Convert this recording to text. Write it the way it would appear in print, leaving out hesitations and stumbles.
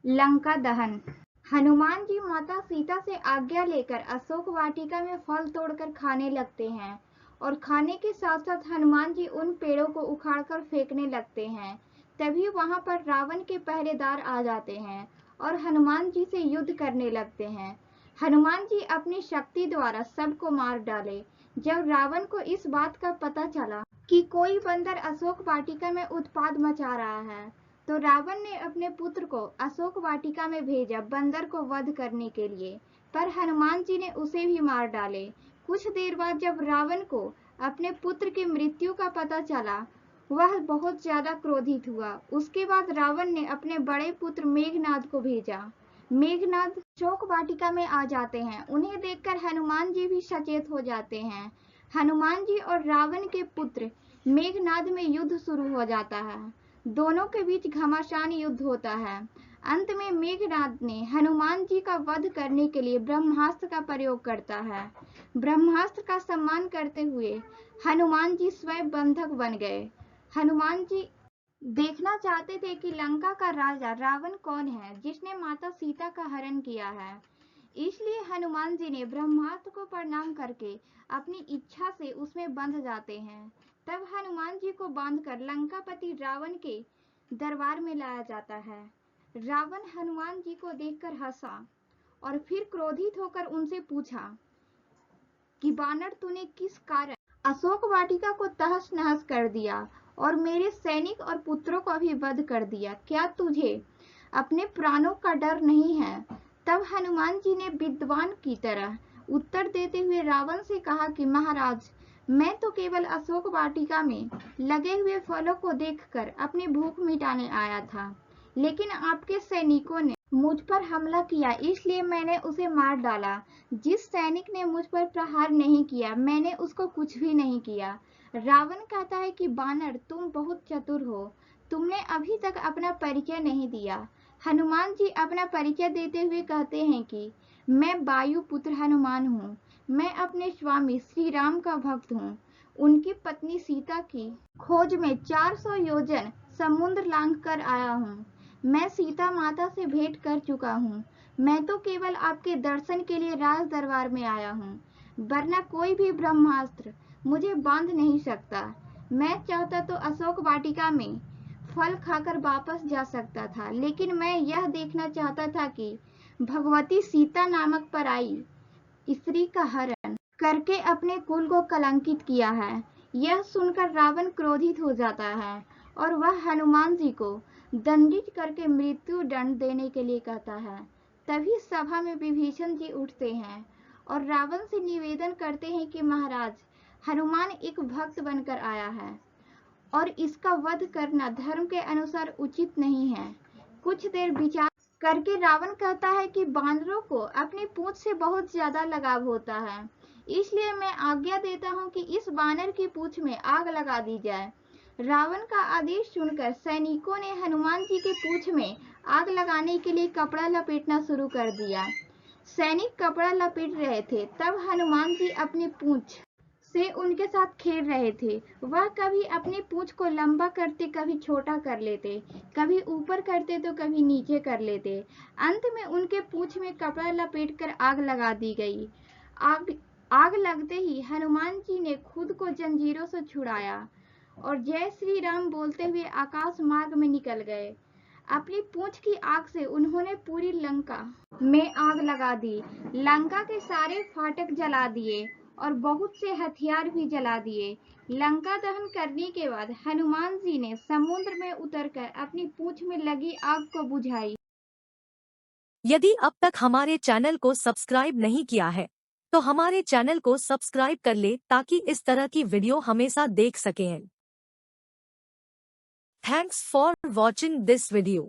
लंका दहन। हनुमान जी माता सीता से आज्ञा लेकर अशोक वाटिका में फल तोड़कर खाने लगते हैं और खाने के साथ साथ हनुमान जी उन पेड़ों को उखाड़कर फेंकने लगते हैं। तभी वहां पर रावण के पहरेदार आ जाते हैं और हनुमान जी से युद्ध करने लगते हैं। हनुमान जी अपनी शक्ति द्वारा सबको मार डाले। जब रावण को इस बात का पता चला कि कोई बंदर अशोक वाटिका में उत्पात मचा रहा है, तो रावण ने अपने पुत्र को अशोक वाटिका में भेजा बंदर को वध करने के लिए, पर हनुमान जी ने उसे भी मार डाले। कुछ देर बाद जब रावण को अपने पुत्र की मृत्यु का पता चला, वह बहुत ज्यादा क्रोधित हुआ। उसके बाद रावण ने अपने बड़े पुत्र मेघनाद को भेजा। मेघनाद अशोक वाटिका में आ जाते हैं। उन्हें देखकर हनुमान जी भी सचेत हो जाते हैं। हनुमान जी और रावण के पुत्र मेघनाद में युद्ध शुरू हो जाता है। दोनों के बीच घमासान युद्ध होता है। अंत में मेघनाद ने हनुमान जी का वध करने के लिए ब्रह्मास्त्र का प्रयोग करता है। ब्रह्मास्त्र का सम्मान करते हुए हनुमान जी स्वयं बंधक बन गए। हनुमान जी देखना चाहते थे कि लंका का राजा रावण कौन है जिसने माता सीता का हरण किया है। इसलिए हनुमान जी ने ब्रह्मास्त्र को प्रणाम करके अपनी इच्छा से उसमें बंध जाते हैं। तब हनुमान जी को बांधकर लंकापति रावण के दरबार में लाया जाता है। रावण हनुमान जी को देखकर हंसा और फिर क्रोधित होकर उनसे पूछा कि बानर, तूने किस कारण अशोक वाटिका को तहस नहस कर दिया और मेरे सैनिक और पुत्रों को भी वध कर दिया? क्या तुझे अपने प्राणों का डर नहीं है? तब हनुमान जी ने विद्वान की तरह उत्तर देते हुए रावण से कहा कि महाराज, मैं तो केवल अशोक वाटिका में लगे हुए फलों को देखकर अपनी भूख मिटाने आया था, लेकिन आपके सैनिकों ने मुझ पर हमला किया, इसलिए मैंने उसे मार डाला। जिस सैनिक ने मुझ पर प्रहार नहीं किया, मैंने उसको कुछ भी नहीं किया। रावण कहता है कि बानर, तुम बहुत चतुर हो, तुमने अभी तक अपना परिचय नहीं दिया। हनुमान जी अपना परिचय देते हुए कहते हैं कि मैं वायुपुत्र हनुमान हूँ। मैं अपने स्वामी श्री राम का भक्त हूँ। उनकी पत्नी सीता की खोज में 400 योजन समुद्र लांघ कर आया हूँ। मैं सीता माता से भेंट कर चुका हूँ। मैं तो केवल आपके दर्शन के लिए राज दरबार में आया हूँ, वरना कोई भी ब्रह्मास्त्र मुझे बांध नहीं सकता। मैं चाहता तो अशोक वाटिका में फल खाकर वापस जा सकता था, लेकिन मैं यह देखना चाहता था कि भगवती सीता नामक पराई स्त्री का हरण करके अपने कुल को कलंकित किया है। यह सुनकर रावण क्रोधित हो जाता है और वह हनुमान जी को दंडित करके मृत्यु दंड देने के लिए कहता है। तभी सभा में विभीषण जी उठते हैं और रावण से निवेदन करते हैं कि महाराज, हनुमान एक भक्त बनकर आया है और इसका वध करना धर्म के अनुसार उचित नहीं है। कुछ देर विचार करके रावण कहता है कि बानरों को अपनी पूंछ से बहुत ज्यादा लगाव होता है, इसलिए मैं आज्ञा देता हूँ कि इस बानर की पूंछ में आग लगा दी जाए। रावण का आदेश सुनकर सैनिकों ने हनुमान जी की पूंछ में आग लगाने के लिए कपड़ा लपेटना शुरू कर दिया। सैनिक कपड़ा लपेट रहे थे, तब हनुमान जी अपनी पूंछ से उनके साथ खेल रहे थे। वह कभी अपनी पूंछ को लंबा करते, कभी छोटा कर लेते, कभी ऊपर करते तो कभी नीचे कर लेते। अंत में उनके पूंछ में कपड़ा लपेटकर आग लगा दी गई। आग लगते ही हनुमान जी ने खुद को जंजीरों से छुड़ाया और जय श्री राम बोलते हुए आकाश मार्ग में निकल गए। अपनी पूंछ की आग से उन्होंने पूरी लंका में आग लगा दी। लंका के सारे फाटक जला दिए और बहुत से हथियार भी जला दिए। लंका दहन करने के बाद हनुमान जी ने समुद्र में उतरकर अपनी पूंछ में लगी आग को बुझाई। यदि अब तक हमारे चैनल को सब्सक्राइब नहीं किया है, तो हमारे चैनल को सब्सक्राइब कर ले ताकि इस तरह की वीडियो हमेशा देख सकें। Thanks for watching this video.